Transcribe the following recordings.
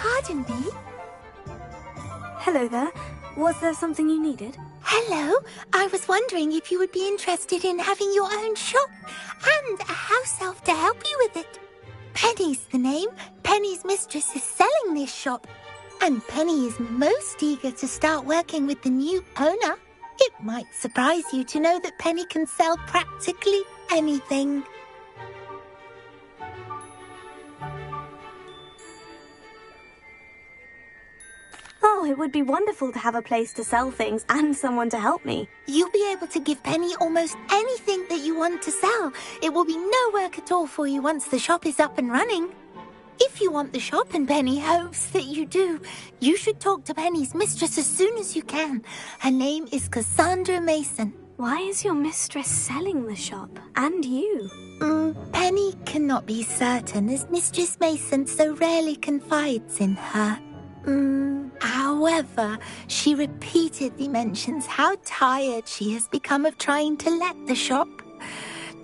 pardon me? Hello there. Was there something you needed? Hello, I was wondering if you would be interested in having your own shop and a house elf to help you with it. Penny's the name. Penny's mistress is selling this shop, and Penny is most eager to start working with the new owner. It might surprise you to know that Penny can sell practically anything. Oh, it would be wonderful to have a place to sell things and someone to help me. You'll be able to give Penny almost anything that you want to sell. It will be no work at all for you once the shop is up and running. If you want the shop, and Penny hopes that you do, you should talk to Penny's mistress as soon as you can. Her name is Cassandra Mason. Why is your mistress selling the shop? And you? Penny cannot be certain, as Mistress Mason so rarely confides in her. However, she repeatedly mentions how tired she has become of trying to let the shop.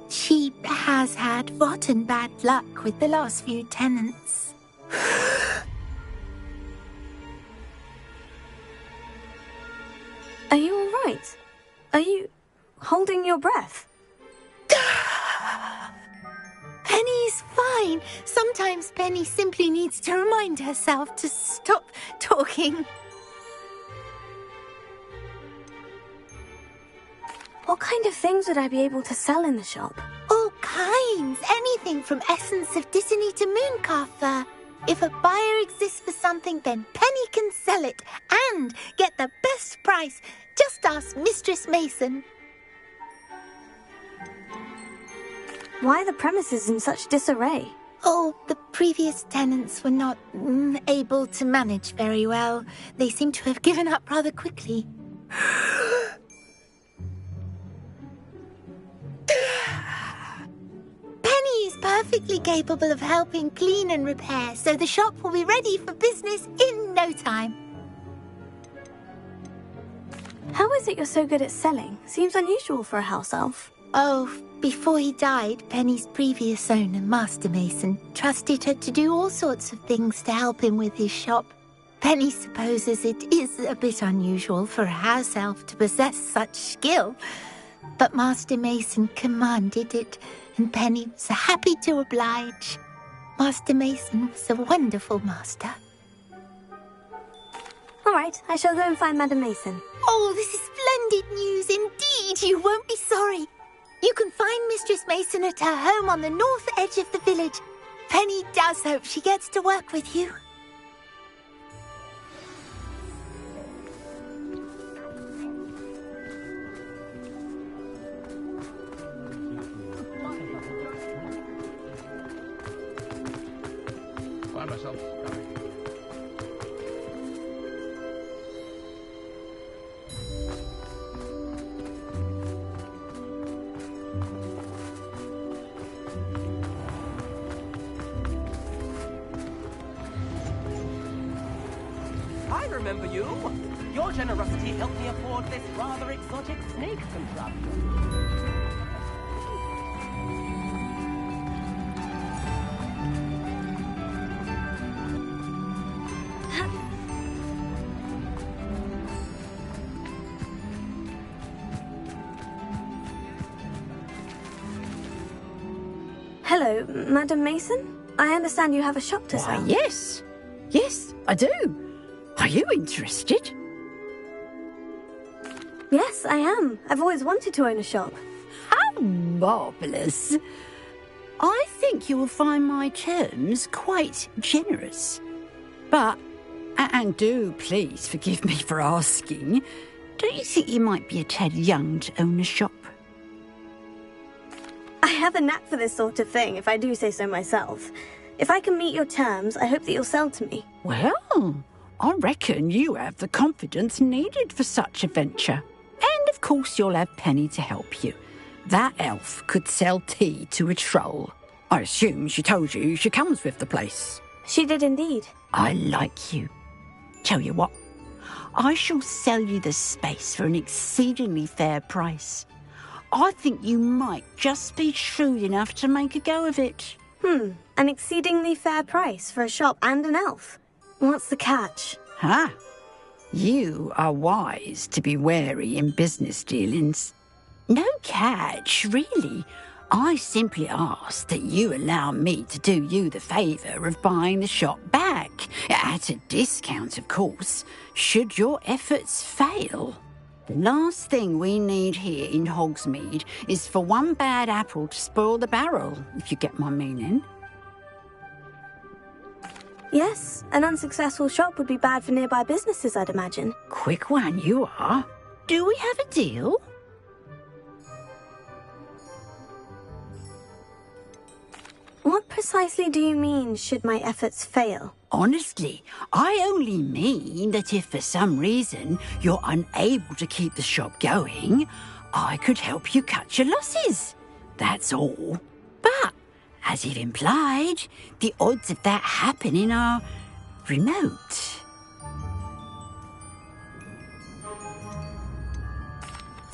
She has had rotten bad luck with the last few tenants. Are you all right? Are you holding your breath? Penny's fine. Sometimes Penny simply needs to remind herself to stop talking. What kind of things would I be able to sell in the shop? All kinds. Anything from essence of Disney to mooncalf fur. If a buyer exists for something, then Penny can sell it and get the best price. Just ask Mistress Mason. Why are the premises in such disarray? Oh, the previous tenants were not able to manage very well. They seem to have given up rather quickly. Penny is perfectly capable of helping clean and repair, so the shop will be ready for business in no time. How is it you're so good at selling? Seems unusual for a house elf. Oh, before he died, Penny's previous owner, Master Mason, trusted her to do all sorts of things to help him with his shop. Penny supposes it is a bit unusual for a house elf to possess such skill, but Master Mason commanded it, and Penny was happy to oblige. Master Mason was a wonderful master. All right, I shall go and find Madam Mason. Oh, this is splendid news indeed. You won't be sorry. You can find Mistress Mason at her home on the north edge of the village. Penny does hope she gets to work with you. Find myself. I remember you. Your generosity helped me afford this rather exotic snake contraption. Hello, Madam Mason? I understand you have a shop to sell. Why, yes. Yes, I do. Are you interested? Yes, I am. I've always wanted to own a shop. How marvellous. I think you will find my terms quite generous. But, and do please forgive me for asking, don't you think you might be a tad young to own a shop? I have a knack for this sort of thing, if I do say so myself. If I can meet your terms, I hope that you'll sell to me. Well, I reckon you have the confidence needed for such a venture. And of course you'll have Penny to help you. That elf could sell tea to a troll. I assume she told you she comes with the place. She did indeed. I like you. Tell you what, I shall sell you the space for an exceedingly fair price. I think you might just be shrewd enough to make a go of it. An exceedingly fair price for a shop and an elf. What's the catch? Huh? You are wise to be wary in business dealings. No catch, really. I simply ask that you allow me to do you the favour of buying the shop back, at a discount, of course, should your efforts fail. The last thing we need here in Hogsmeade is for one bad apple to spoil the barrel, if you get my meaning. Yes, an unsuccessful shop would be bad for nearby businesses, I'd imagine. Quick one you are. Do we have a deal? What precisely do you mean, should my efforts fail? Honestly, I only mean that if for some reason you're unable to keep the shop going, I could help you cut your losses. That's all. But, as you've implied, the odds of that happening are remote.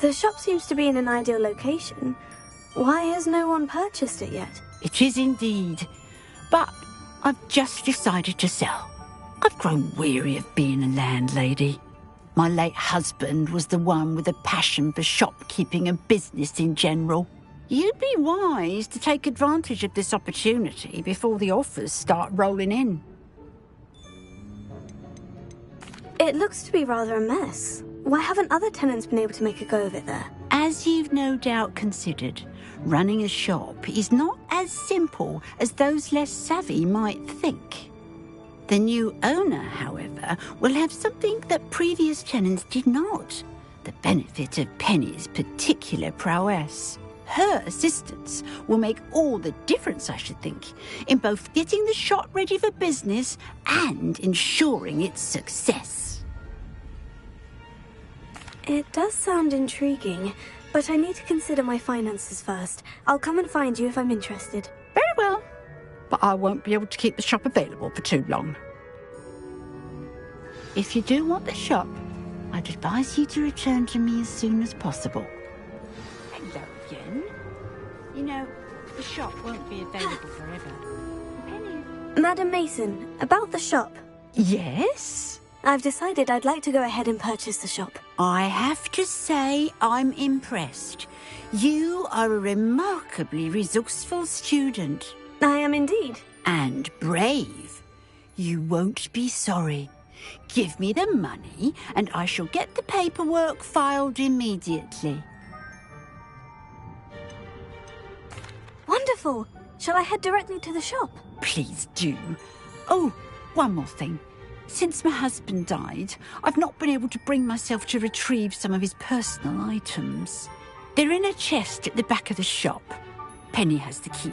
The shop seems to be in an ideal location. Why has no one purchased it yet? It is indeed. But I've just decided to sell. I've grown weary of being a landlady. My late husband was the one with a passion for shopkeeping and business in general. You'd be wise to take advantage of this opportunity before the offers start rolling in. It looks to be rather a mess. Why haven't other tenants been able to make a go of it there? As you've no doubt considered, running a shop is not as simple as those less savvy might think. The new owner, however, will have something that previous tenants did not: the benefit of Penny's particular prowess. Her assistance will make all the difference, I should think, in both getting the shop ready for business and ensuring its success. It does sound intriguing, but I need to consider my finances first. I'll come and find you if I'm interested. Very well, but I won't be able to keep the shop available for too long. If you do want the shop, I'd advise you to return to me as soon as possible. Hello again. You know, the shop won't be available forever. Penny. Madam Mason, about the shop. Yes? I've decided I'd like to go ahead and purchase the shop. I have to say I'm impressed. You are a remarkably resourceful student. I am indeed. And brave. You won't be sorry. Give me the money and I shall get the paperwork filed immediately. Wonderful! Shall I head directly to the shop? Please do. Oh, one more thing. Since my husband died, I've not been able to bring myself to retrieve some of his personal items. They're in a chest at the back of the shop. Penny has the key.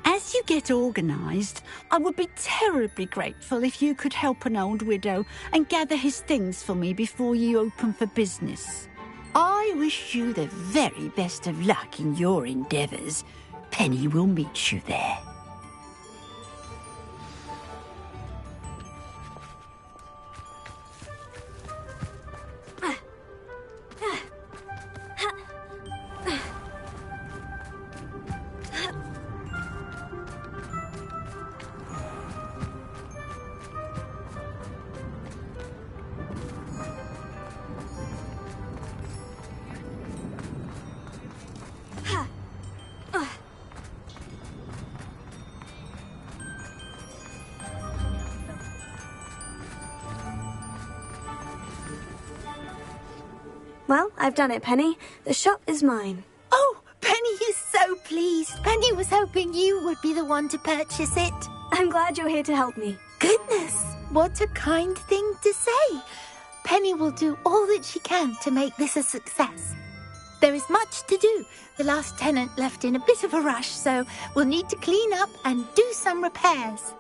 As you get organised, I would be terribly grateful if you could help an old widow and gather his things for me before you open for business. I wish you the very best of luck in your endeavours. Penny will meet you there. Well, I've done it, Penny. The shop is mine. Oh, Penny is so pleased. Penny was hoping you would be the one to purchase it. I'm glad you're here to help me. Goodness, what a kind thing to say. Penny will do all that she can to make this a success. There is much to do. The last tenant left in a bit of a rush, so we'll need to clean up and do some repairs.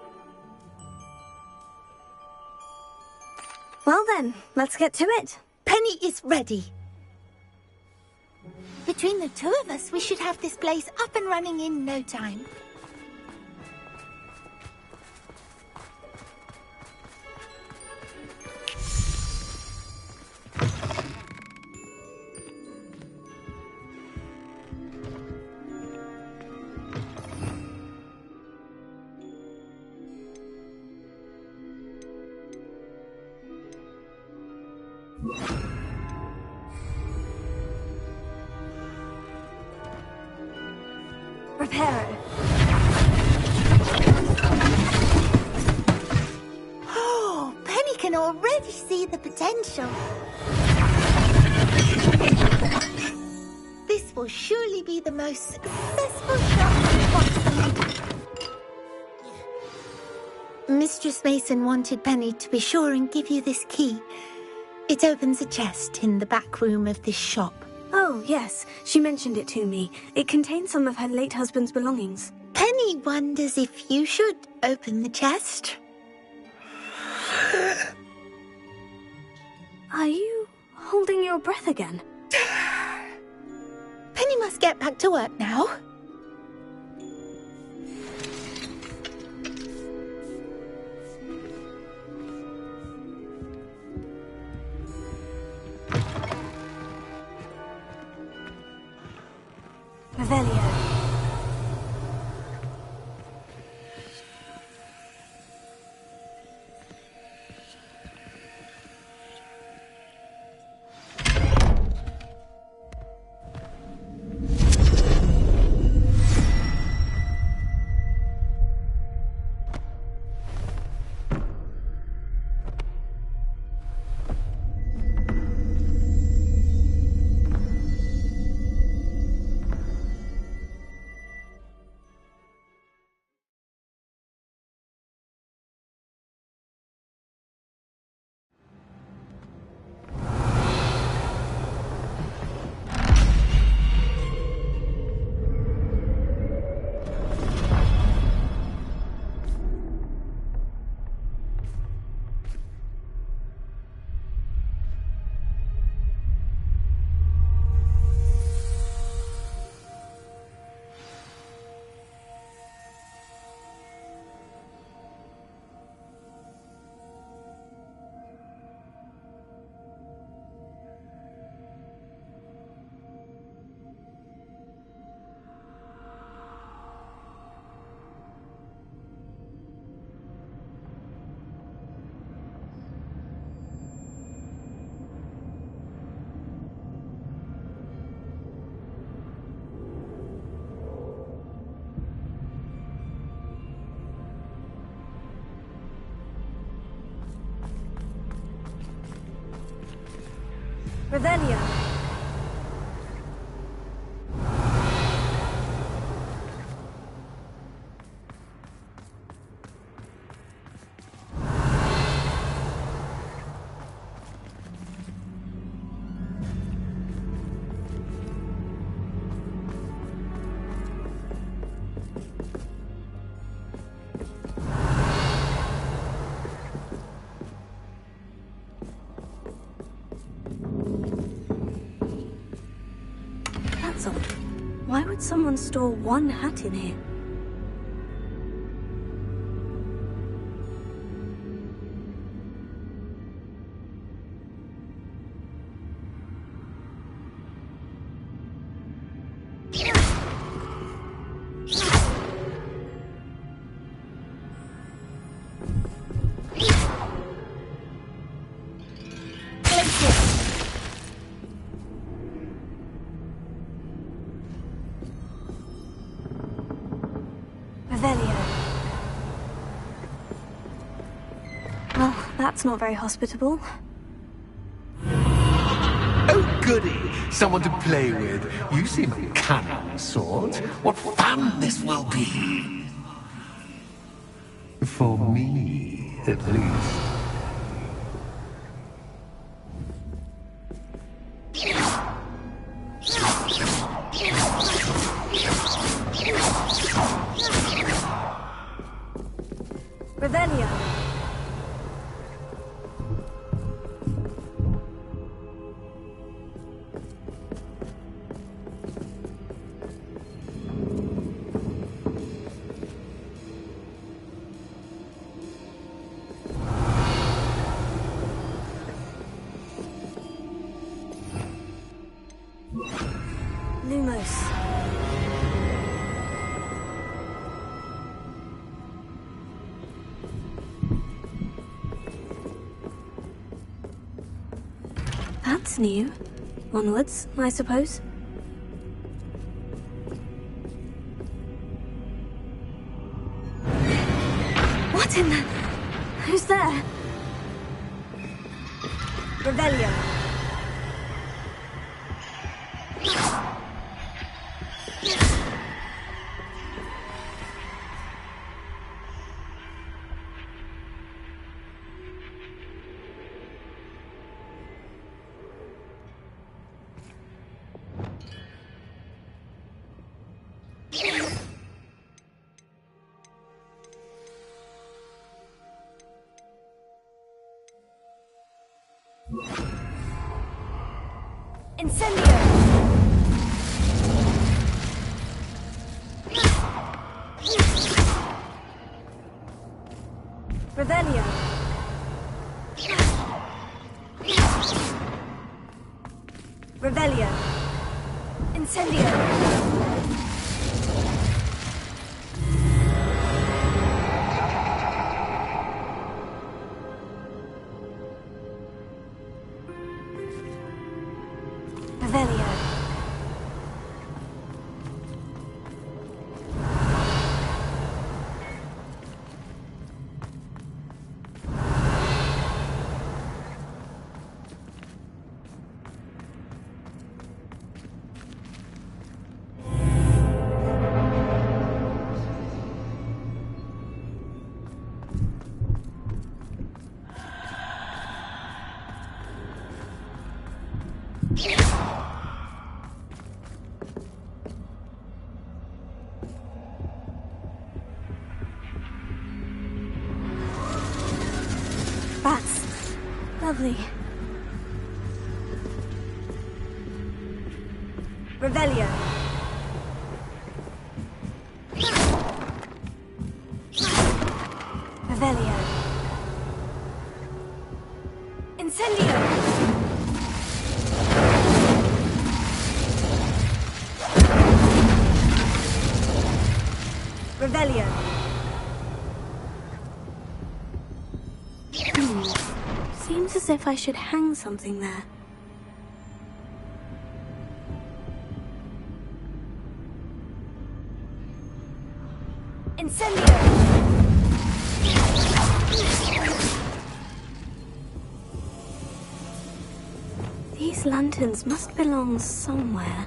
Well then, let's get to it. Penny is ready. Between the two of us, we should have this place up and running in no time. Reparo. Oh, Penny can already see the potential. This will surely be the most successful shop possible. Mistress Mason wanted Penny to be sure and give you this key. It opens a chest in the back room of this shop. Oh, yes. She mentioned it to me. It contains some of her late husband's belongings. Penny wonders if you should open the chest. Are you holding your breath again? Penny must get back to work now. Revelio. Revelio. That's odd. Why would someone store one hat in here? Well, that's not very hospitable. Oh, goody! Someone to play with. You seem a cunning sort. What fun this will be! For me, at least. Revelio. That's new. Onwards, I suppose. What in the... Who's there? Revelio. Incendio! Revelio! Revelio! Incendio! Revelio. Bats. Lovely. Revelio. Revelio. Incendio. Revelio. Seems as if I should hang something there. Incendio! These lanterns must belong somewhere.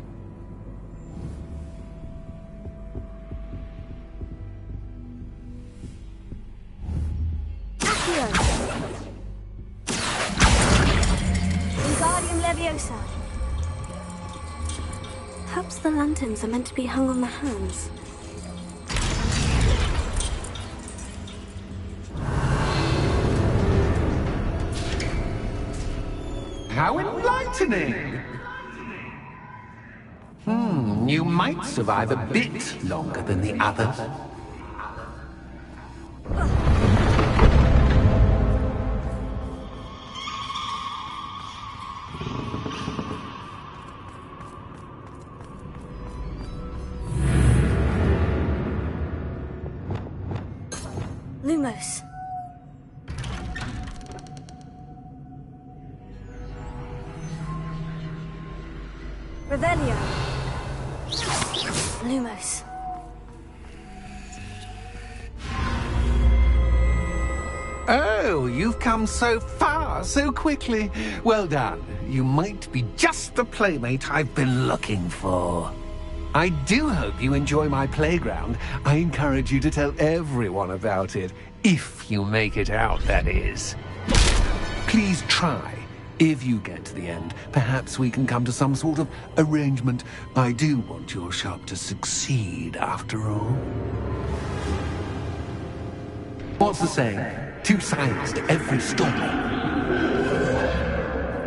Leviosa. Perhaps the lanterns are meant to be hung on the hands. How enlightening! You might survive a bit longer than the others. Lumos. Revelio. Lumos. Oh, you've come so far, so quickly. Well done. You might be just the playmate I've been looking for. I do hope you enjoy my playground. I encourage you to tell everyone about it. If you make it out, that is. Please try. If you get to the end, perhaps we can come to some sort of arrangement. I do want your shop to succeed, after all. What's the saying? Two sides to every story.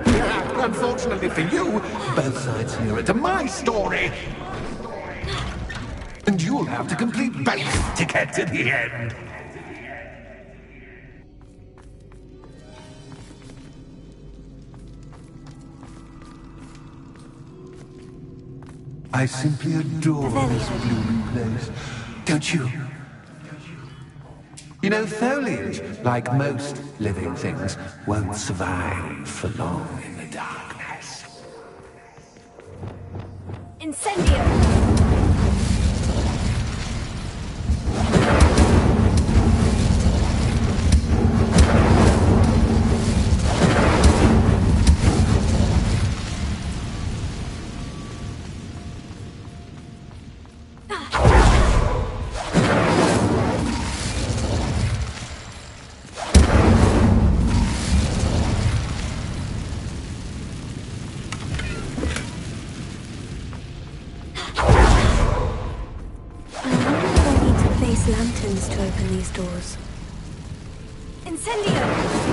Yeah, unfortunately for you, both sides hear it to my story. And you'll have to complete both to get to the end. I simply adore this blooming place, don't you? You know, foliage, like most living things, won't survive for long in the darkness. Incendio! Lanterns to open these doors. Incendio!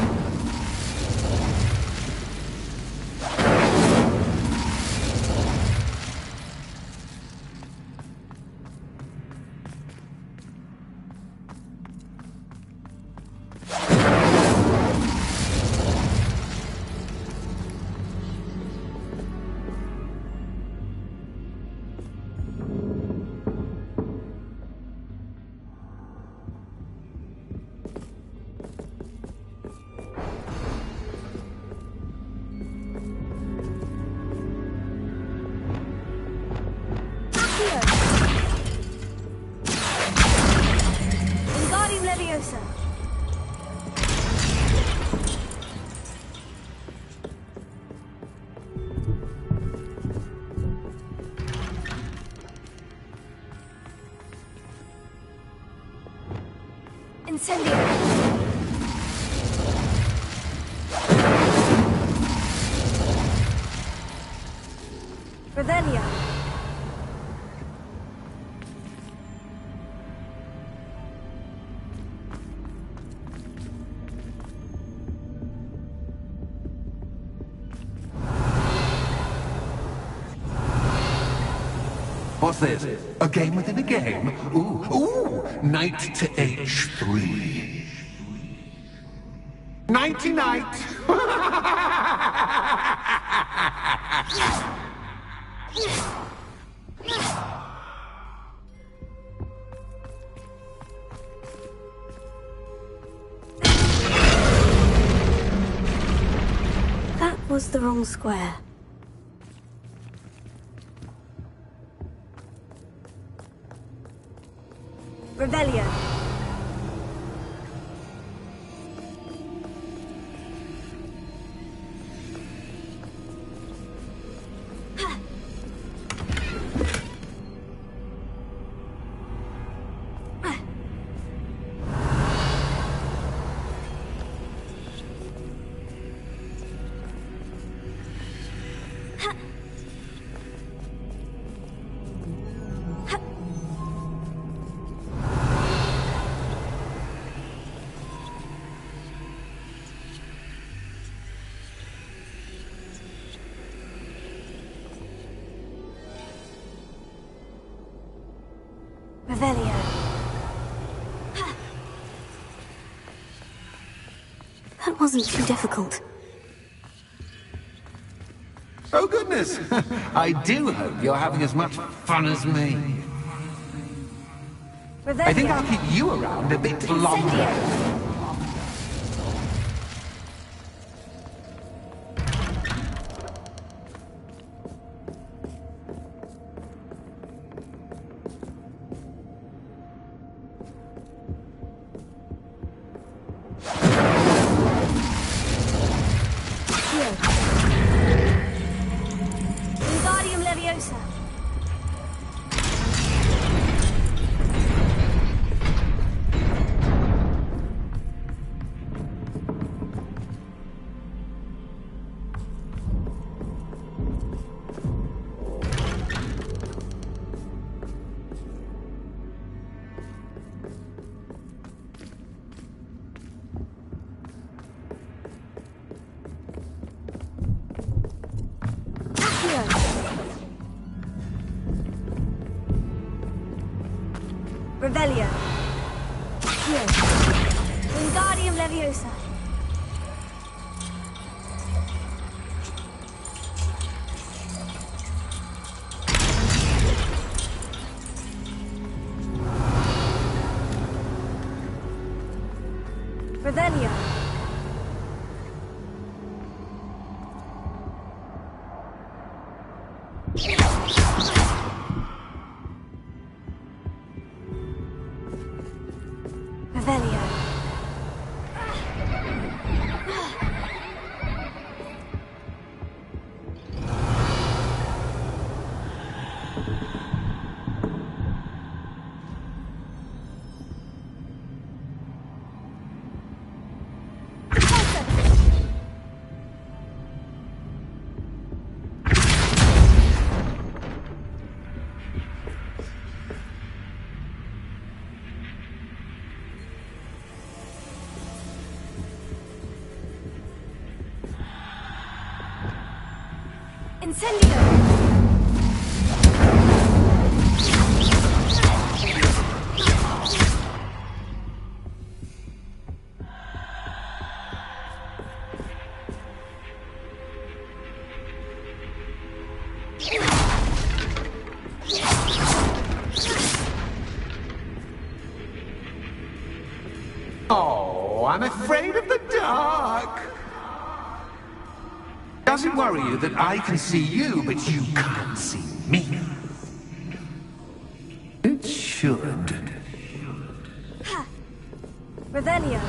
Incendio! Revelio! What's this? A game within a game? Ooh, knight to H3. Nighty-night! That was the wrong square. Revelio. Revelio. That wasn't too difficult. Oh, goodness! I do hope you're having as much fun as me. Revelio. I think I'll keep you around a bit longer. Incendio. Wingardium Leviosa. Revelio. Wingardium Leviosa. Revelio. Incendio! Oh, I'm afraid of the dark. Doesn't worry you that I can see you, but you can't see me. It should. Ha! Revelio.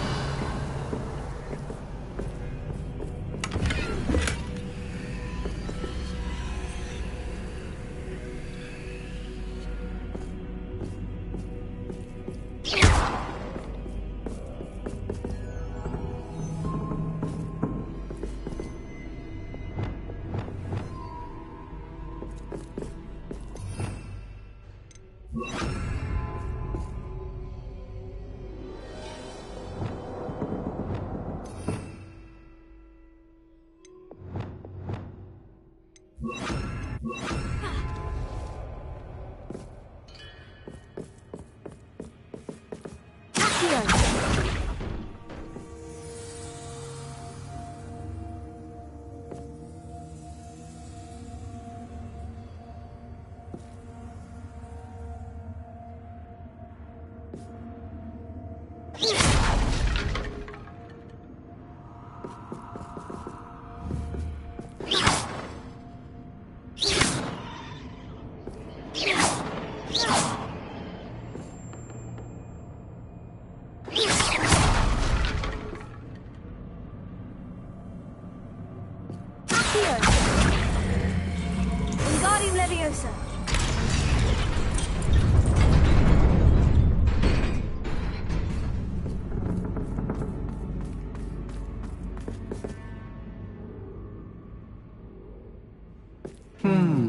Wingardium Leviosa.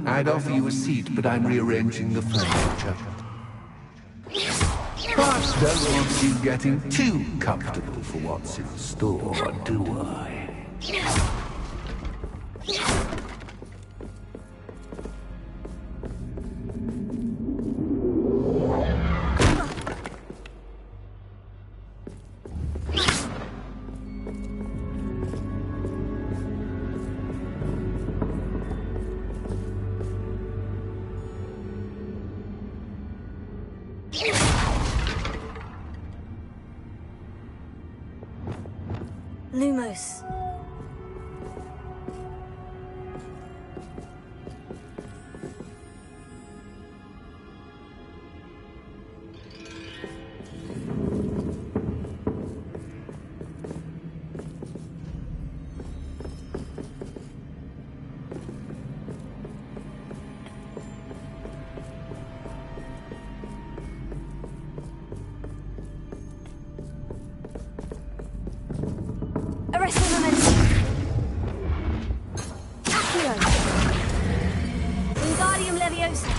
I'd offer you a seat, but I'm rearranging the furniture. But don't want you getting too comfortable for what's in store, do I? Lumos. Arresting momentum. Accio. Wingardium Leviosa.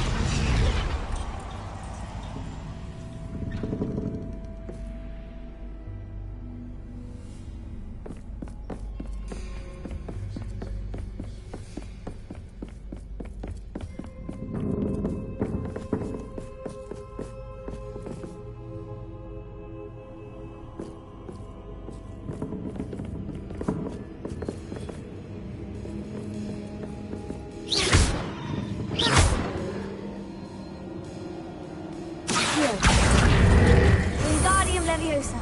Wingardium Leviosa.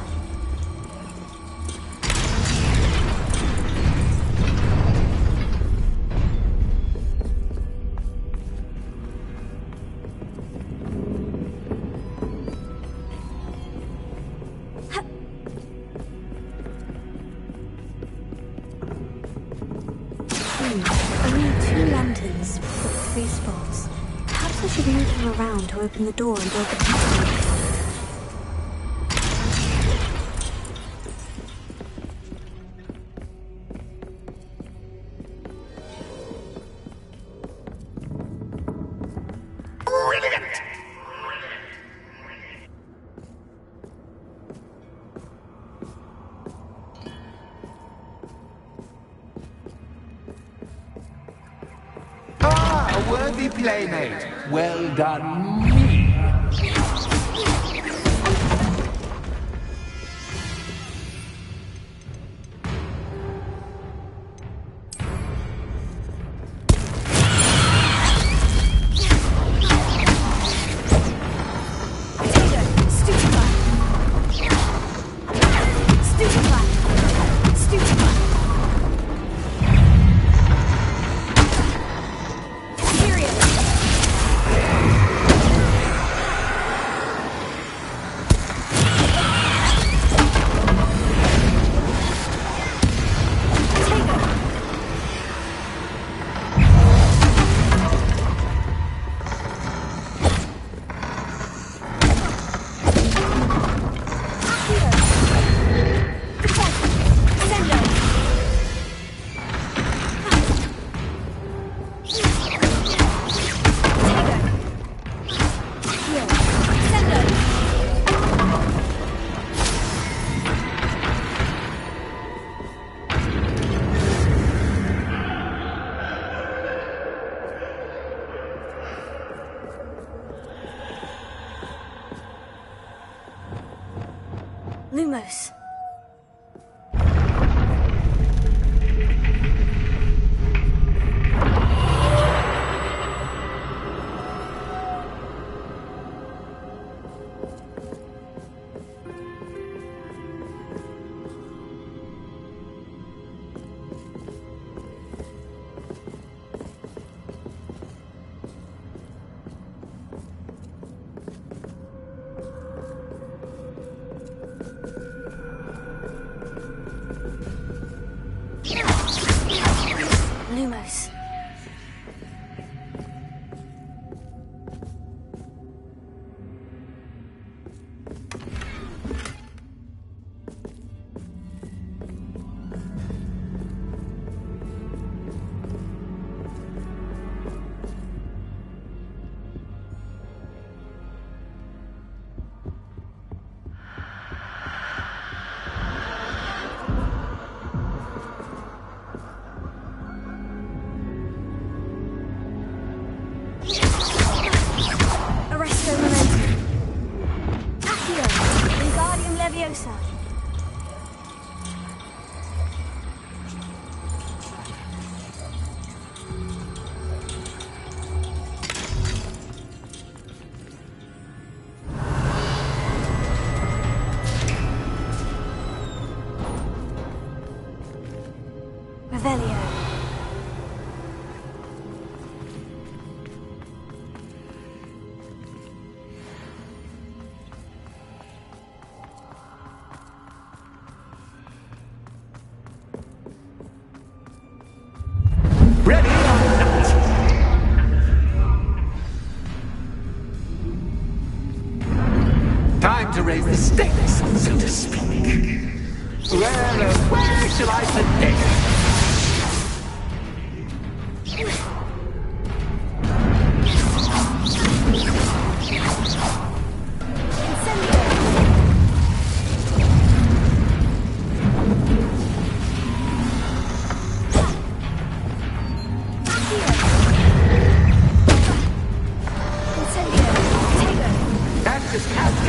Only 2 lanterns, but 3 spots. Perhaps I should move them around to open the door and build the castle. worthy playmate. Well done, me. Lumos. Lumos. Arresto momentum. Accio. Wingardium Leviosa. Revelio. Ready or not? Time to raise the stakes, so to speak. Where shall I begin? Cactus, cactus,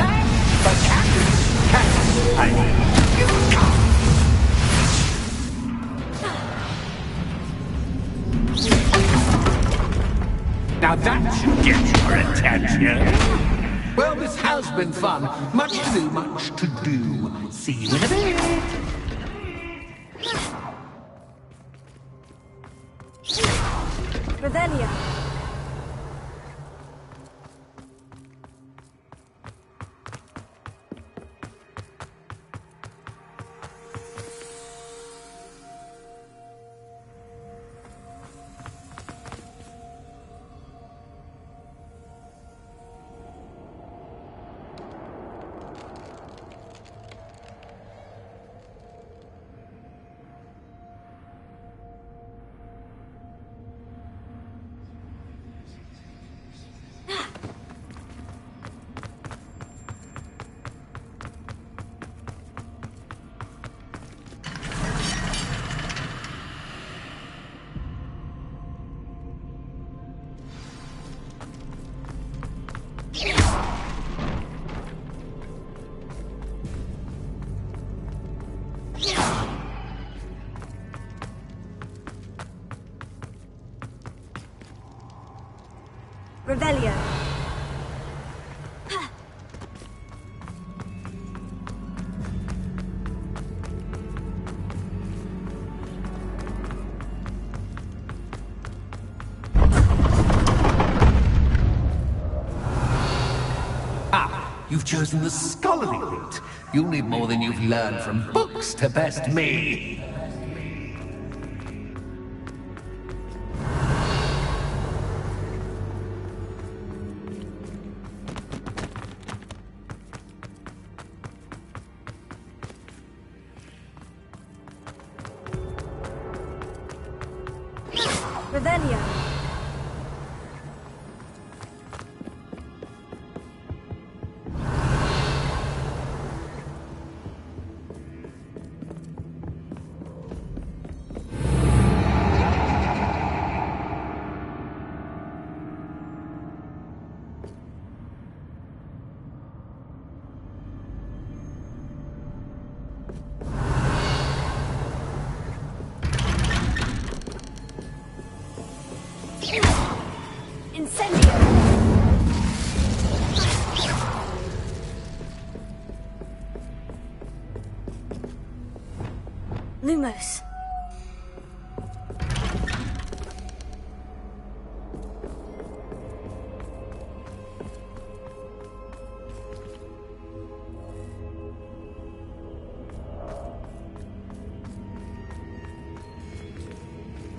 but cactus, cactus, I need you. Now that should get your attention. Well, this has been fun. Much to do, much to do. See you in a bit. Revelio. Revelio. You've chosen the scholarly route. You'll need more than you've learned from books to best me. Revelio. Incendio! Lumos.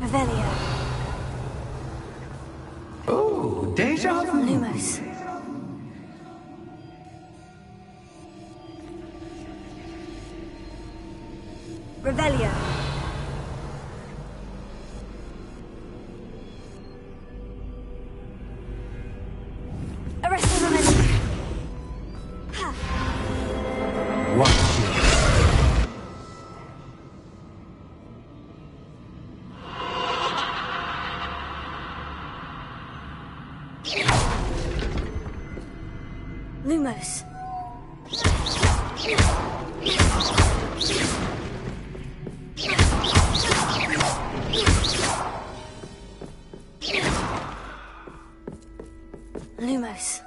Revelio. Oh, deja vu. Lumos. Revelio. Arresto Revelio. Ha. Watch it. Lumos. Lumos.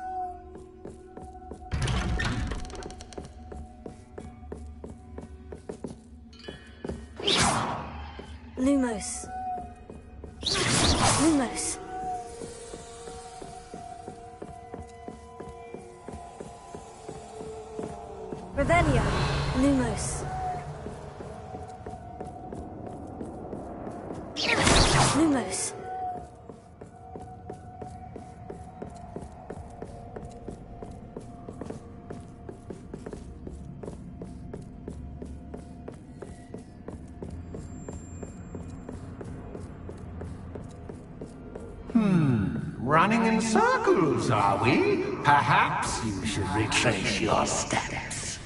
Lumos. Lumos. Revelio. Lumos. Lumos. Running in circles, are we? Perhaps you should retrace your steps.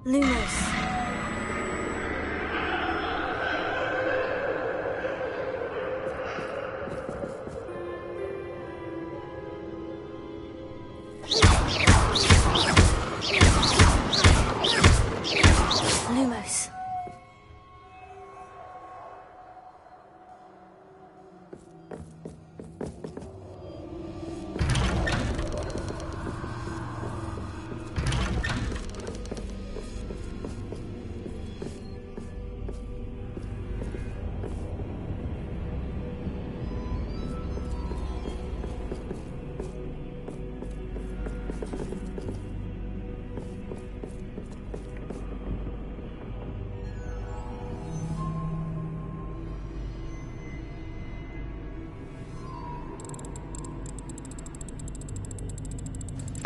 Lumos. Lumos.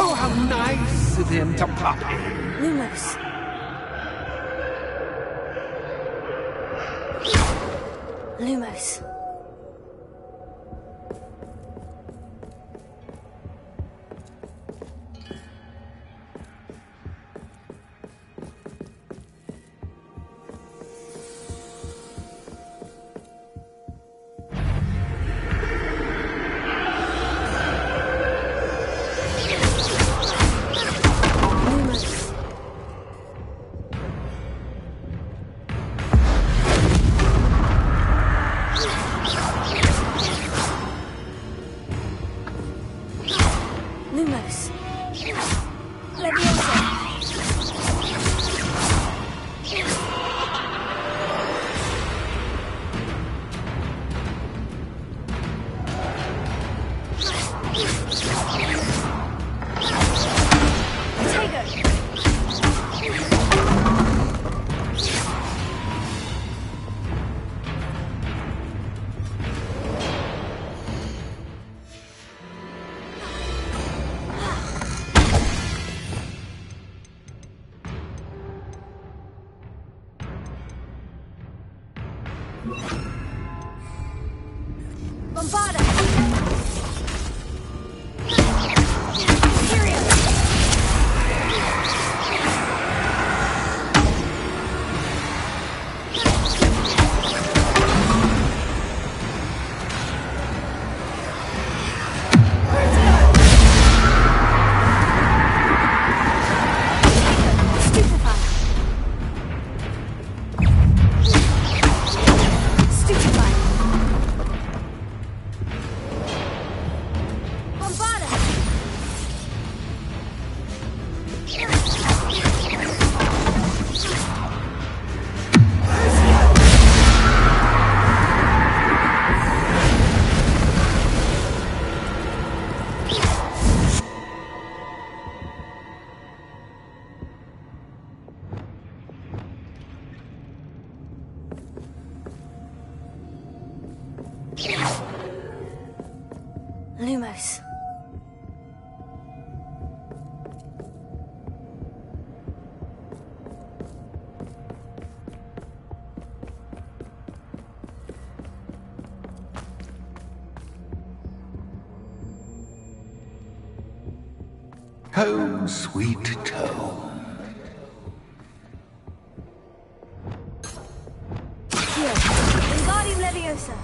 Oh, how nice of him to pop in. Lumos. Lumos. Lumos. Leviosa. Bombarda! Lumos. Home, sweet home. Here. Wingardium Leviosa.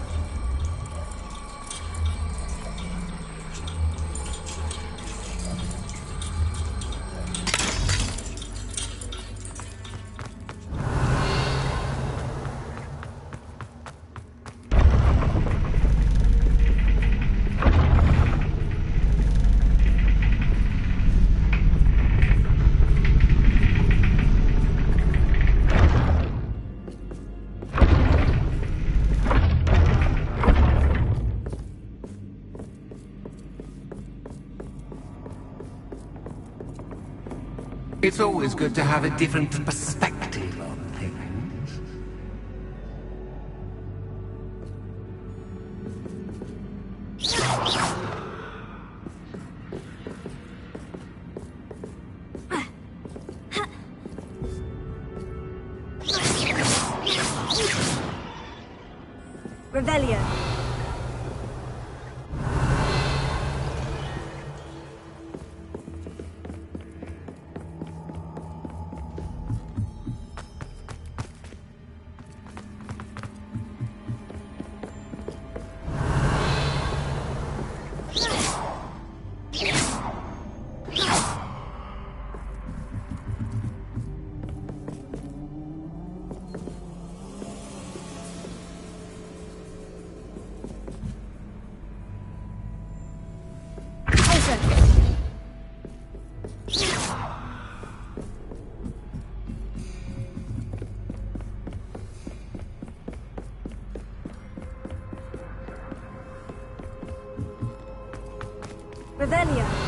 It's always good to have a different perspective on things. Revelio. Revelio.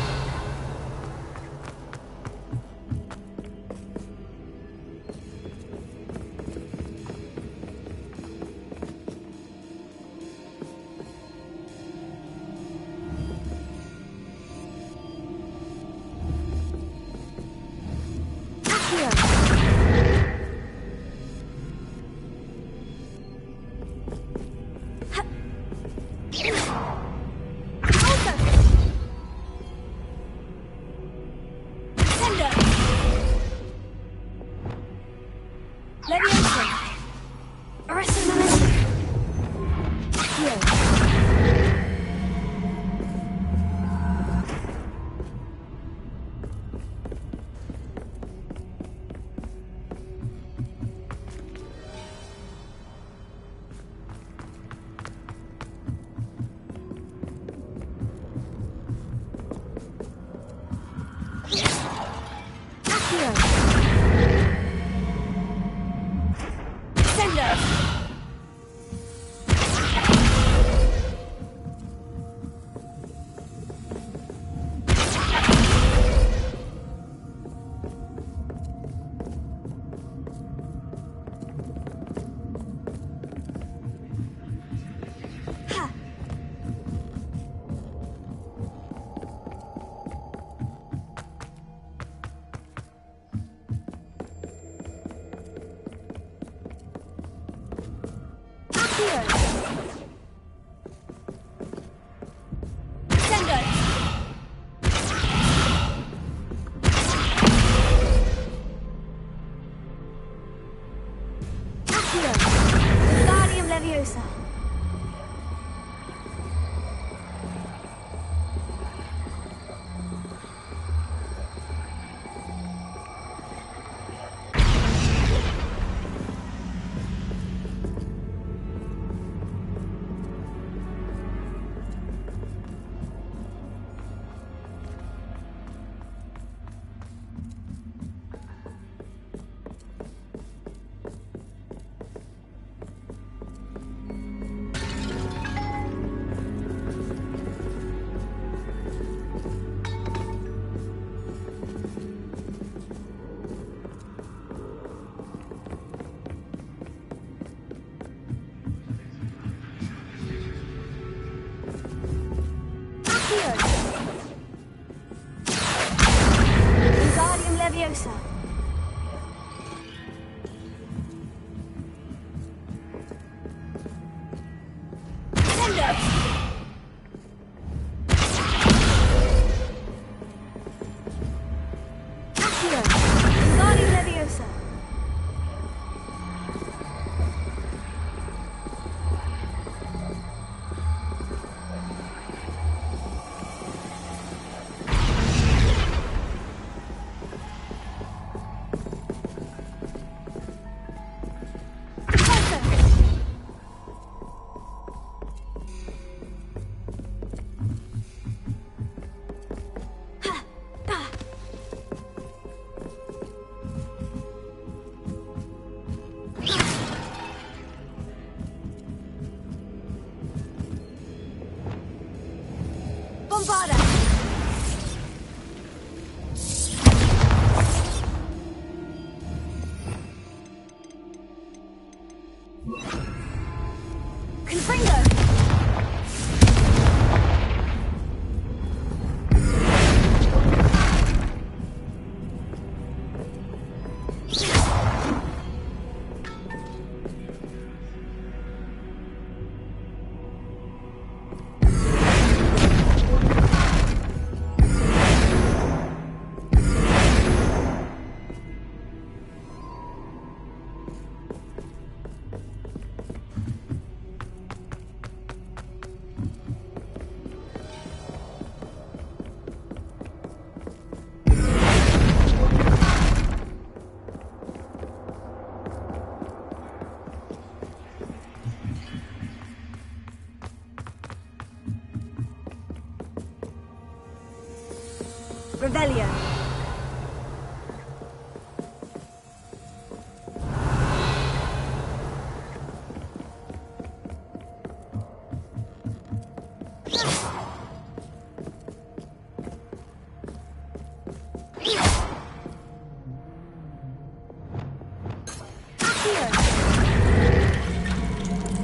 Revelio.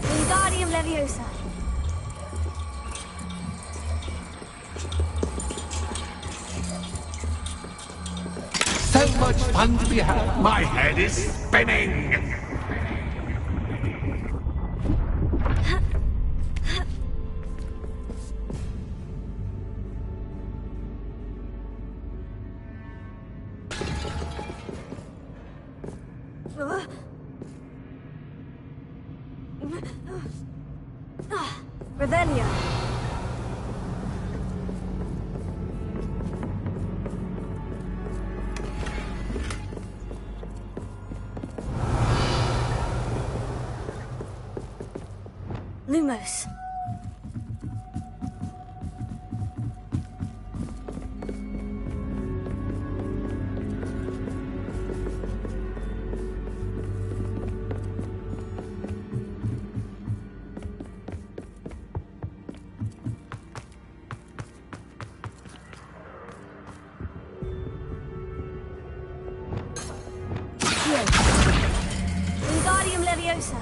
Wingardium Leviosa. So much fun to be had. My head is spinning. Revelio. Lumos. Wingardium Leviosa.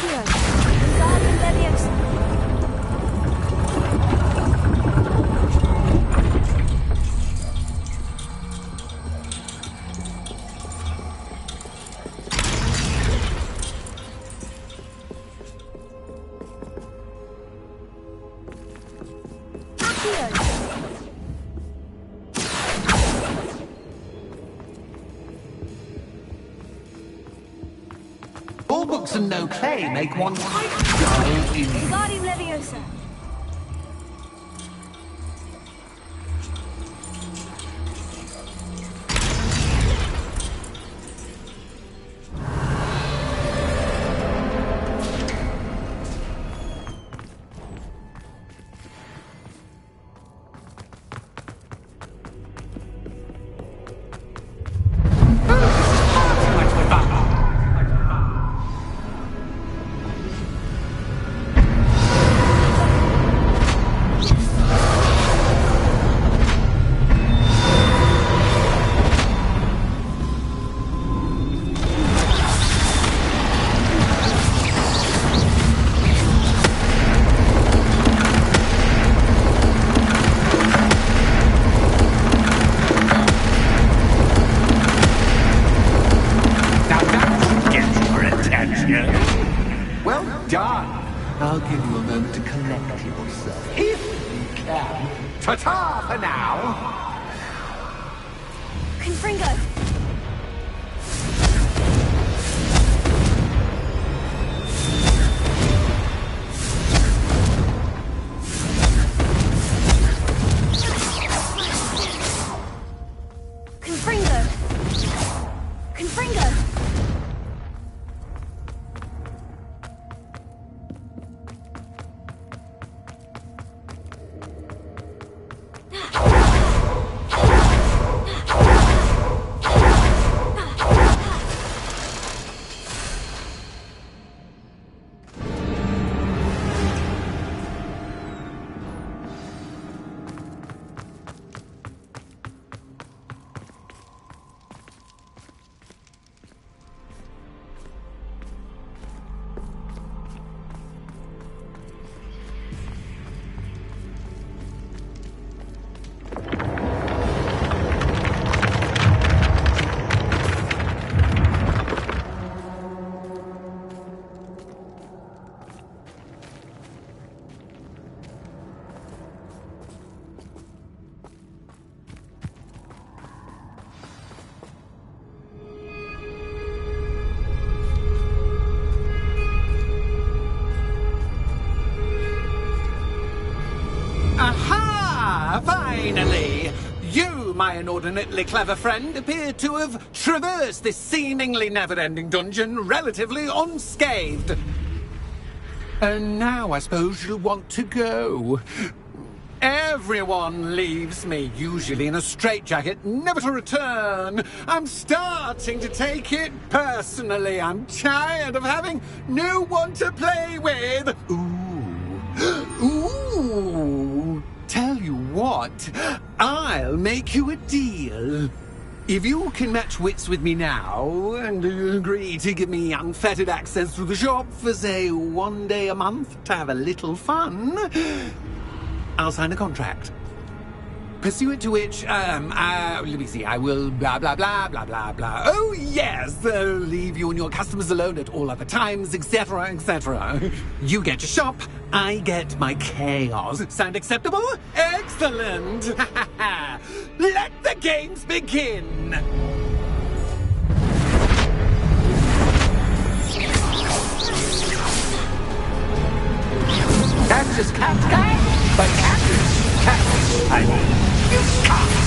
Wingardium Leviosa. All books and no play make one quite dull indeed. Wingardium Leviosa. Well done. I'll give you a moment to collect yourself, if you can. Ta-ta for now. Confringo. Confringo. Confringo. You, my inordinately clever friend, appear to have traversed this seemingly never-ending dungeon relatively unscathed. And now I suppose you'll want to go. Everyone leaves me, usually in a straitjacket, never to return. I'm starting to take it personally. I'm tired of having no one to play with. Ooh. Tell you what, I'll make you a deal. If you can match wits with me now, and agree to give me unfettered access to the shop for, say, 1 day a month to have a little fun, I'll sign a contract. Pursuant to which, let me see, I will blah, blah, blah, blah, blah, blah. Oh, yes, leave you and your customers alone at all other times, etc., etc. You get your shop, I get my chaos. Sound acceptable? Excellent! Let the games begin! That's just cat, but cat, I mean, you can't.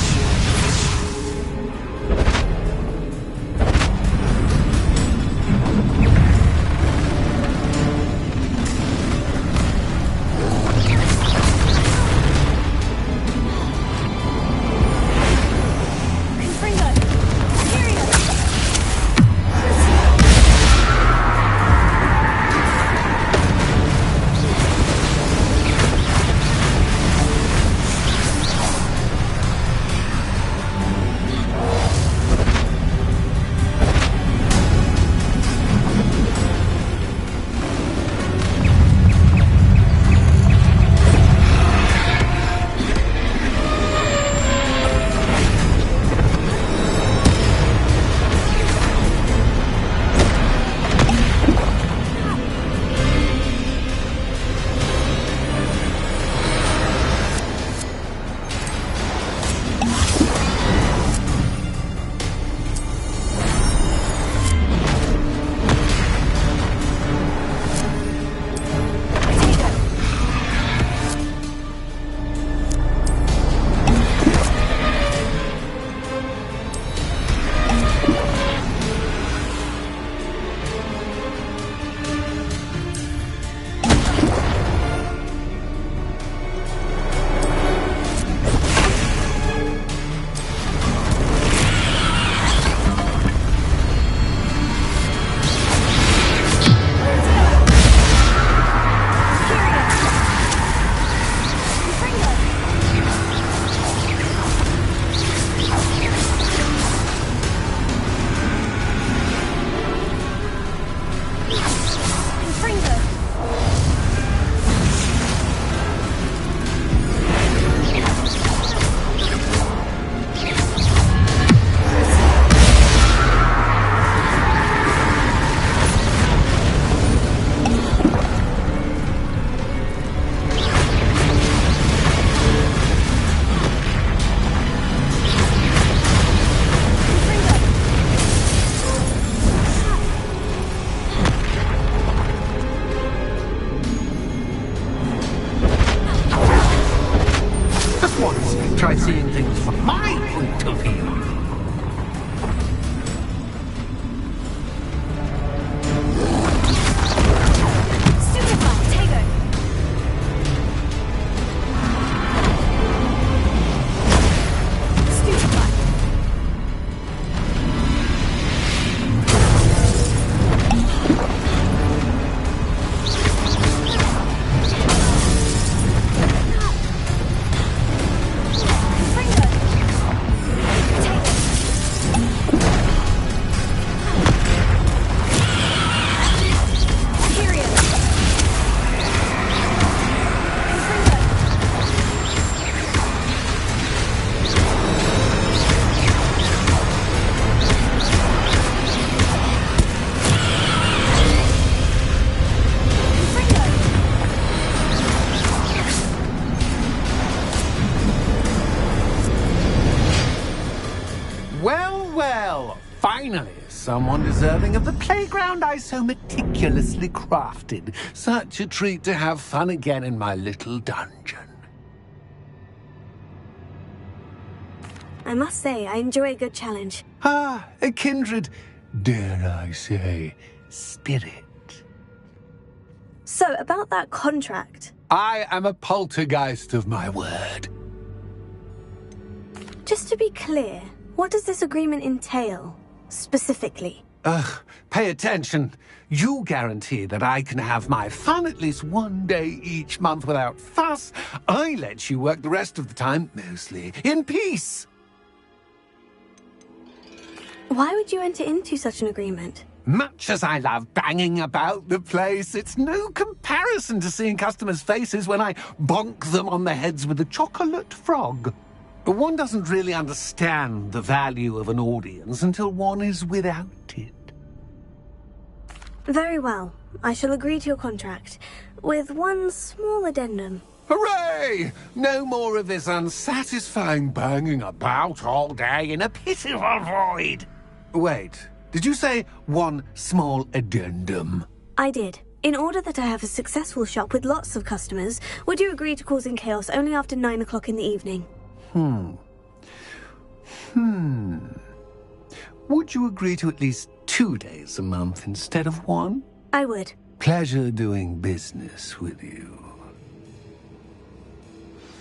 Try seeing things from my point of view. Well, finally, someone deserving of the playground I so meticulously crafted. Such a treat to have fun again in my little dungeon. I must say, I enjoy a good challenge. Ah, a kindred, dare I say, spirit. So, about that contract. I am a poltergeist of my word. Just to be clear, what does this agreement entail, specifically? Pay attention. You guarantee that I can have my fun at least one day each month without fuss. I let you work the rest of the time, mostly, in peace. Why would you enter into such an agreement? Much as I love banging about the place, it's no comparison to seeing customers' faces when I bonk them on the heads with a chocolate frog. One doesn't really understand the value of an audience until one is without it. Very well. I shall agree to your contract, with one small addendum. Hooray! No more of this unsatisfying banging about all day in a pitiful void. Wait, did you say one small addendum? I did. In order that I have a successful shop with lots of customers, would you agree to causing chaos only after 9 o'clock in the evening? Would you agree to at least 2 days a month instead of one? I would. Pleasure doing business with you.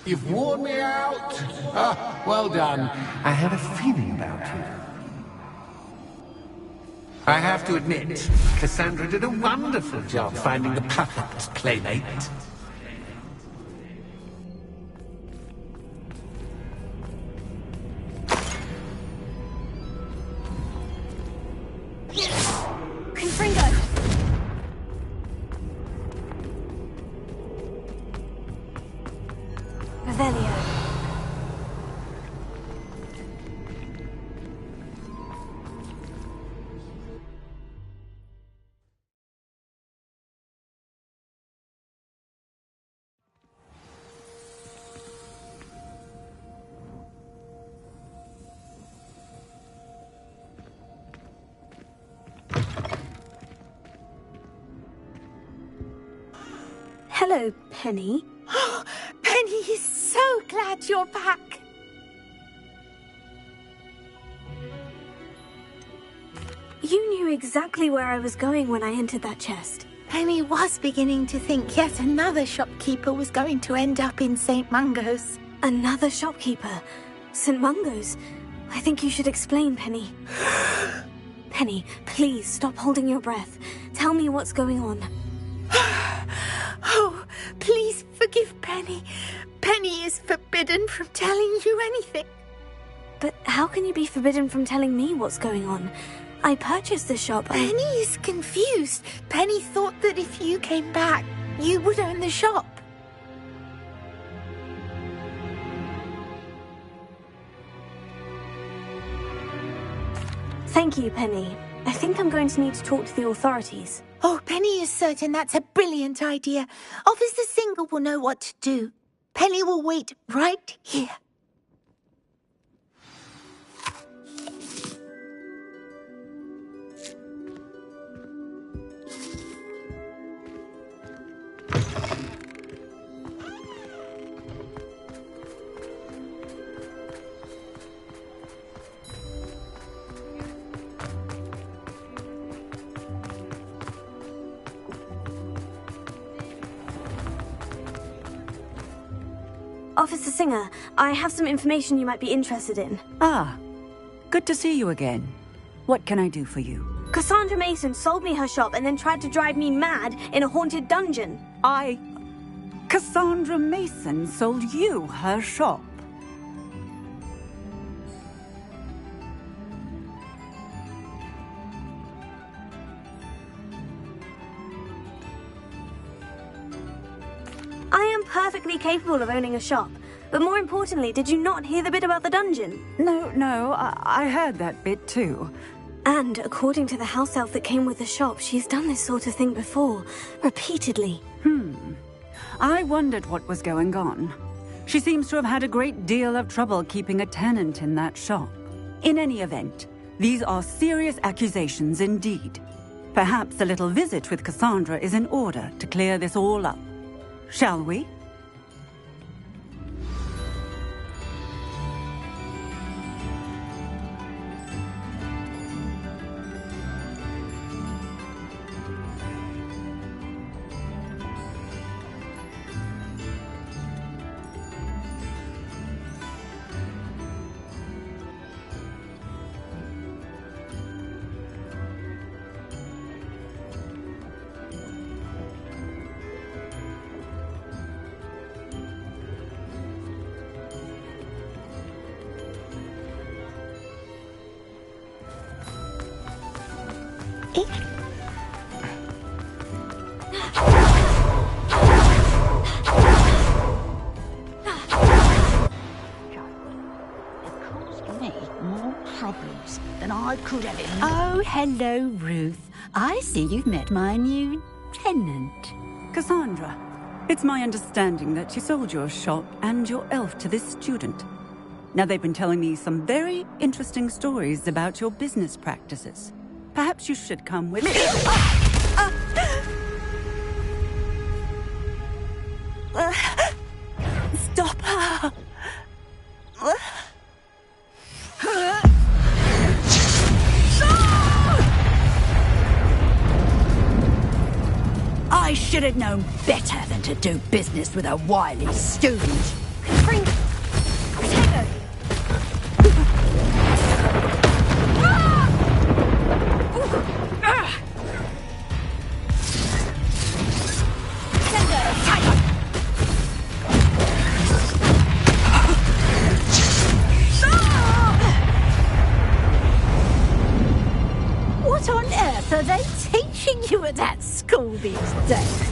You've worn me out. Ah, well done. I had a feeling about you. I have to admit, Cassandra did a wonderful job finding the perfect playmate. Confringo! Revelio. Hello, Penny. Penny is so glad you're back. You knew exactly where I was going when I entered that chest. Penny was beginning to think yet another shopkeeper was going to end up in St. Mungo's. Another shopkeeper? St. Mungo's? I think you should explain, Penny. Penny, please stop holding your breath. Tell me what's going on. Oh, please forgive Penny. Penny is forbidden from telling you anything. But how can you be forbidden from telling me what's going on? I purchased the shop. Penny is confused. Penny thought that if you came back, you would own the shop. Thank you, Penny. I think I'm going to need to talk to the authorities. Oh, Penny is certain that's a brilliant idea. Officer Singer will know what to do. Penny will wait right here. Officer Singer, I have some information you might be interested in. Ah, good to see you again. What can I do for you? Cassandra Mason sold me her shop and then tried to drive me mad in a haunted dungeon. Cassandra Mason sold you her shop? I am perfectly capable of owning a shop. But more importantly, did you not hear the bit about the dungeon? No, I heard that bit too. And according to the house elf that came with the shop, she's done this sort of thing before. Repeatedly. I wondered what was going on. She seems to have had a great deal of trouble keeping a tenant in that shop. In any event, these are serious accusations indeed. Perhaps a little visit with Cassandra is in order to clear this all up. Shall we? me more problems than I could have imagined. Oh, hello, Ruth. I see you've met my new tenant. Cassandra, it's my understanding that you sold your shop and your elf to this student. Now, they've been telling me some very interesting stories about your business practices. Perhaps you should come with me. Stop her! I should have known better than to do business with a wily student. Bring... Potato! What on earth are they teaching you at that school these days?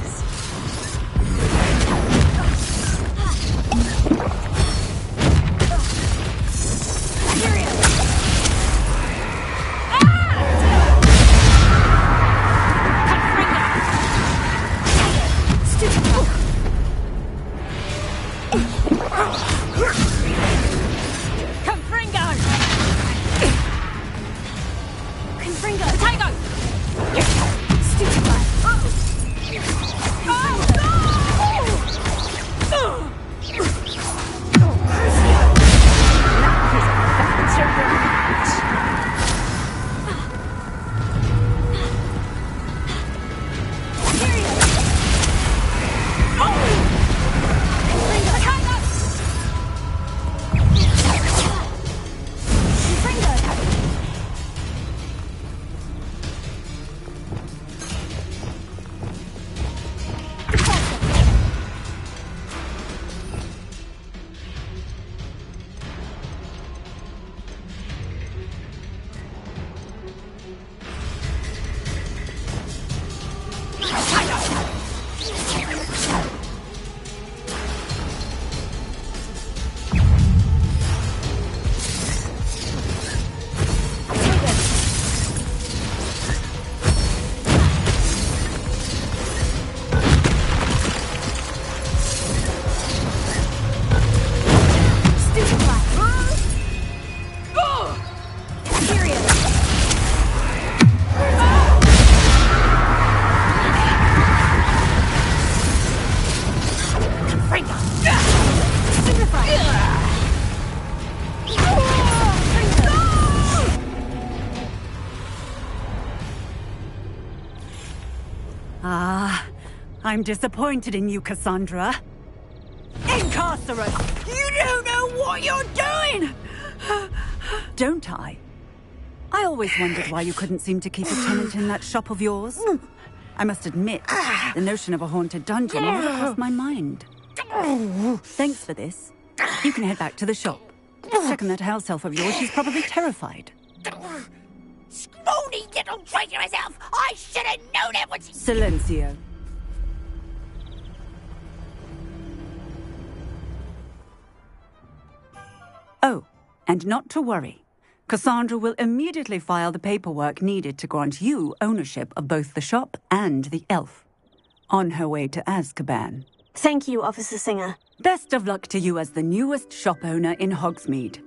I'm disappointed in you, Cassandra. Incarcerate! You don't know what you're doing! Don't I? I always wondered why you couldn't seem to keep a tenant in that shop of yours. I must admit, the notion of a haunted dungeon never crossed my mind. Thanks for this. You can head back to the shop. Check on that house elf of yours. She's probably terrified. Scrawny little traitor herself! I should have known it was... Silencio. Oh, and not to worry. Cassandra will immediately file the paperwork needed to grant you ownership of both the shop and the elf. On her way to Azkaban. Thank you, Officer Singer. Best of luck to you as the newest shop owner in Hogsmeade.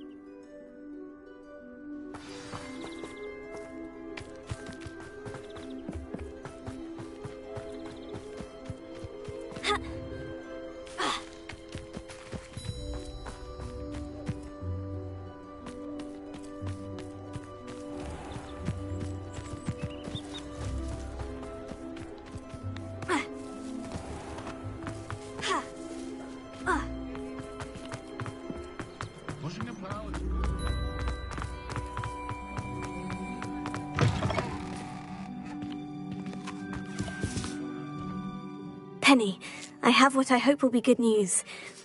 Penny, I have what I hope will be good news.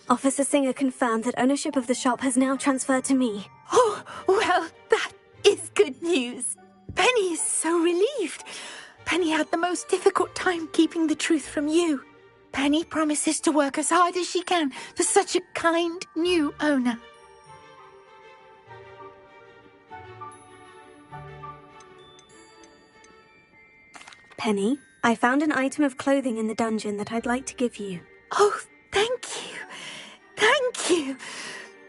Officer Singer confirmed that ownership of the shop has now transferred to me. Oh, well, that is good news. Penny is so relieved. Penny had the most difficult time keeping the truth from you. Penny promises to work as hard as she can for such a kind new owner. Penny, I found an item of clothing in the dungeon that I'd like to give you. Oh, thank you. Thank you.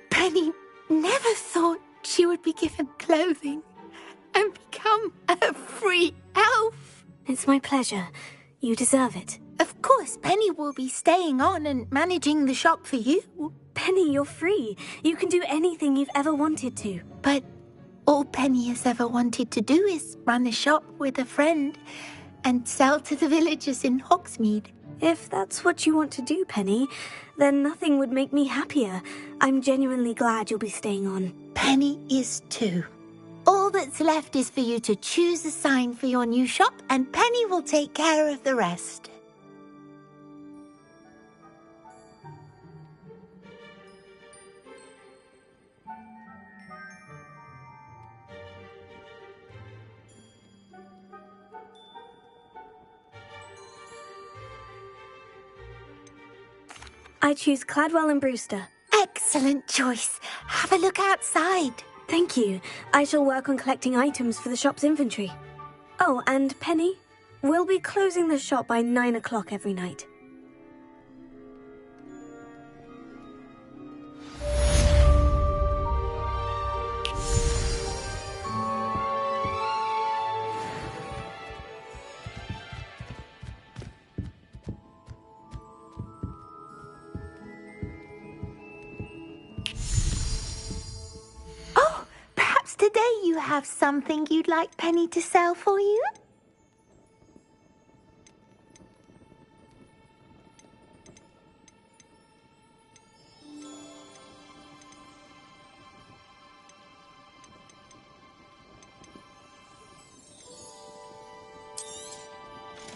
Penny never thought she would be given clothing and become a free elf. It's my pleasure. You deserve it. Of course, Penny will be staying on and managing the shop for you. Penny, you're free. You can do anything you've ever wanted to. But all Penny has ever wanted to do is run a shop with a friend and sell to the villagers in Hogsmeade. If that's what you want to do, Penny, then nothing would make me happier. I'm genuinely glad you'll be staying on. Penny is too. All that's left is for you to choose a sign for your new shop, and Penny will take care of the rest. I choose Cladwell and Brewster. Excellent choice. Have a look outside. Thank you. I shall work on collecting items for the shop's inventory. Oh, and Penny, we'll be closing the shop by 9 o'clock every night. Today you have something you'd like Penny to sell for you?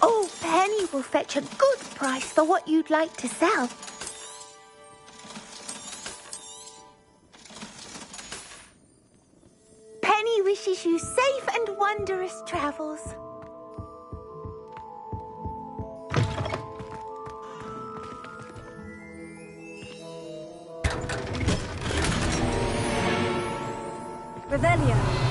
Oh, Penny will fetch a good price for what you'd like to sell. Penny wishes you safe and wondrous travels. Revelio.